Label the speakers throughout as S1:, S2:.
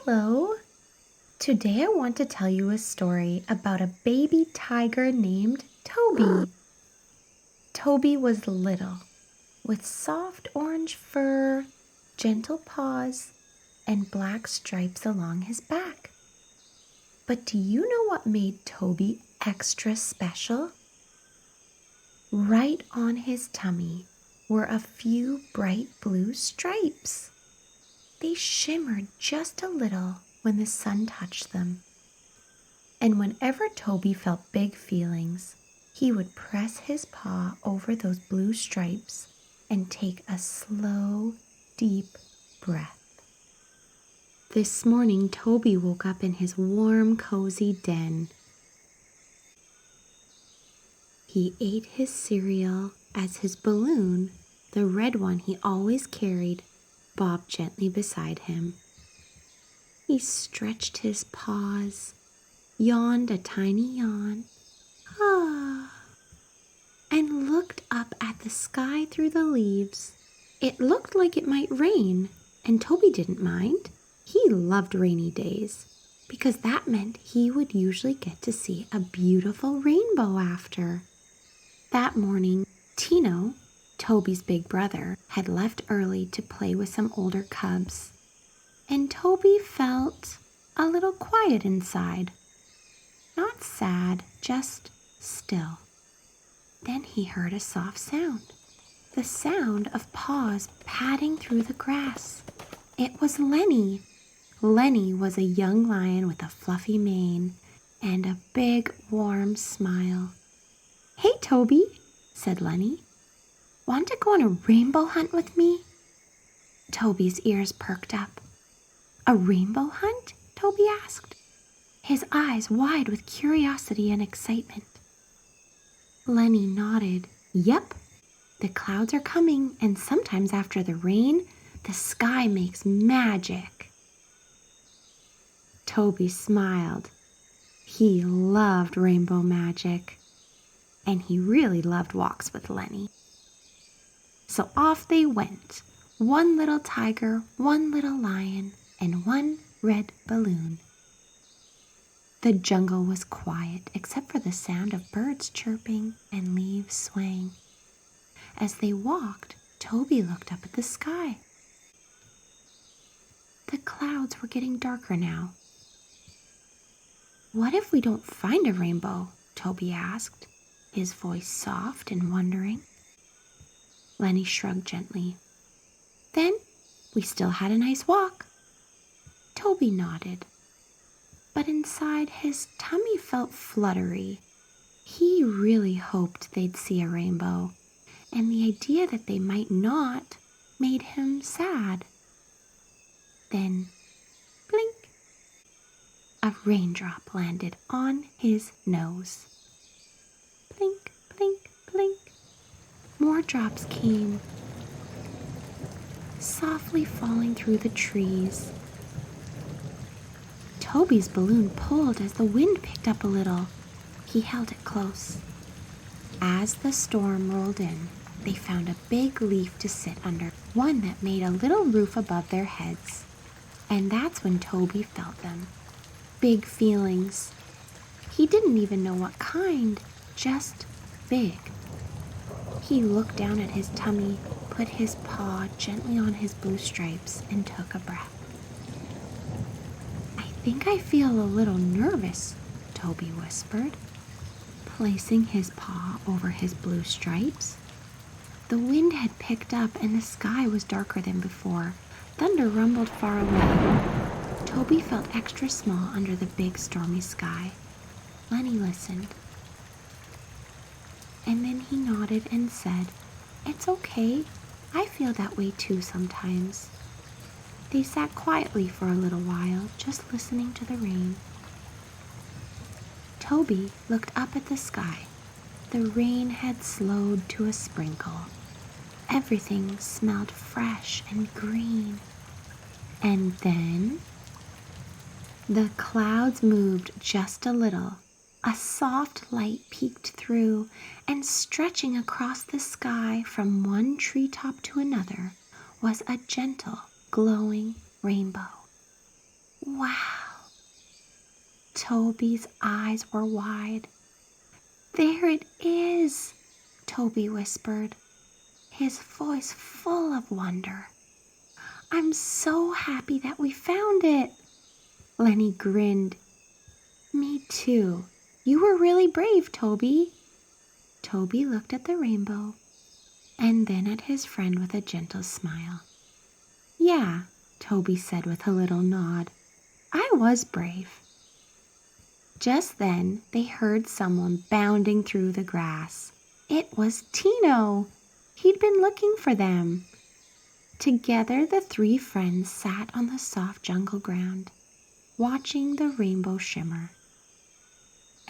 S1: Hello! Today I want to tell you a story about a baby tiger named Toby. Toby was little, with soft orange fur, gentle paws, and black stripes along his back. But do you know what made Toby extra special? Right on his tummy were a few bright blue stripes. They shimmered just a little when the sun touched them. And whenever Toby felt big feelings, he would press his paw over those blue stripes and take a slow, deep breath. This morning, Toby woke up in his warm, cozy den. He ate his cereal as his balloon, the red one he always carried, bobbed gently beside him. He stretched his paws, yawned a tiny yawn, and looked up at the sky through the leaves. It looked like it might rain, and Toby didn't mind. He loved rainy days because that meant he would usually get to see a beautiful rainbow after. That morning, Tino, Toby's big brother, had left early to play with some older cubs, and Toby felt a little quiet inside. Not sad, just still. Then he heard a soft sound, the sound of paws padding through the grass. It was Lenny. Lenny was a young lion with a fluffy mane and a big, warm smile. "Hey, Toby," said Lenny. "Want to go on a rainbow hunt with me?" Toby's ears perked up. "A rainbow hunt?" Toby asked, his eyes wide with curiosity and excitement. Lenny nodded. "Yep, the clouds are coming, and sometimes after the rain, the sky makes magic." Toby smiled. He loved rainbow magic, and he really loved walks with Lenny. So off they went, one little tiger, one little lion, and one red balloon. The jungle was quiet except for the sound of birds chirping and leaves swaying. As they walked, Toby looked up at the sky. The clouds were getting darker now. "What if we don't find a rainbow?" Toby asked, his voice soft and wondering. Lenny shrugged gently. "Then we still had a nice walk." Toby nodded, but inside his tummy felt fluttery. He really hoped they'd see a rainbow, and the idea that they might not made him sad. Then, blink, a raindrop landed on his nose. Blink, blink, blink. More drops came, softly falling through the trees. Toby's balloon pulled as the wind picked up a little. He held it close. As the storm rolled in, they found a big leaf to sit under, one that made a little roof above their heads. And that's when Toby felt them. Big feelings. He didn't even know what kind, just big. He looked down at his tummy, put his paw gently on his blue stripes, and took a breath. "I think I feel a little nervous," Toby whispered, placing his paw over his blue stripes. The wind had picked up and the sky was darker than before. Thunder rumbled far away. Toby felt extra small under the big stormy sky. Lenny listened. And then he nodded and said, "It's okay. I feel that way too sometimes." They sat quietly for a little while, just listening to the rain. Toby looked up at the sky. The rain had slowed to a sprinkle. Everything smelled fresh and green. And then the clouds moved just a little. A soft light peeked through, and stretching across the sky from one treetop to another was a gentle, glowing rainbow. Wow. Toby's eyes were wide. There it is, Toby whispered, his voice full of wonder. I'm so happy that we found it. Lenny grinned. Me too. You were really brave, Toby. Toby looked at the rainbow and then at his friend with a gentle smile. Yeah, Toby said with a little nod. I was brave. Just then they heard someone bounding through the grass. It was Tino. He'd been looking for them. Together the three friends sat on the soft jungle ground, watching the rainbow shimmer.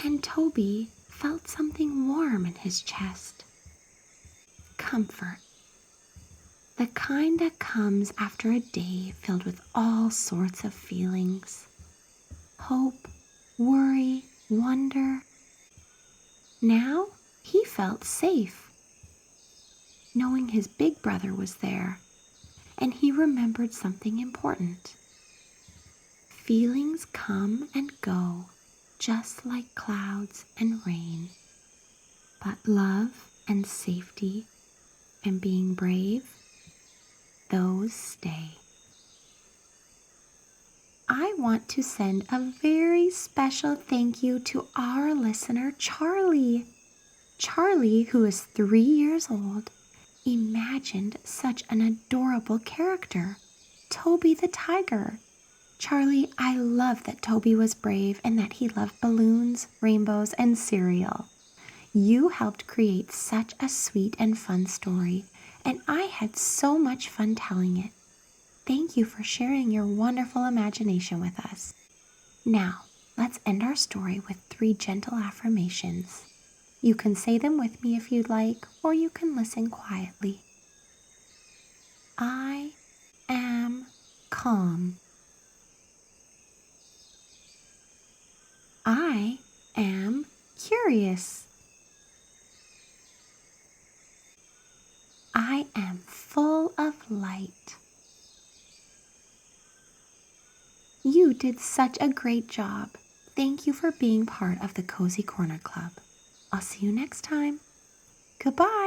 S1: And Toby felt something warm in his chest. Comfort. The kind that comes after a day filled with all sorts of feelings. Hope, worry, wonder. Now he felt safe, knowing his big brother was there, and he remembered something important. Feelings come and go, just like clouds and rain, but love and safety and being brave, those stay. I want to send a very special thank you to our listener, Charlie. Charlie, who is 3 years old, imagined such an adorable character, Toby the tiger. Charlie, I love that Toby was brave and that he loved balloons, rainbows, and cereal. You helped create such a sweet and fun story, and I had so much fun telling it. Thank you for sharing your wonderful imagination with us. Now, let's end our story with 3 gentle affirmations. You can say them with me if you'd like, or you can listen quietly. I am calm. I am curious. I am full of light. You did such a great job. Thank you for being part of the Cozy Corner Club. I'll see you next time. Goodbye.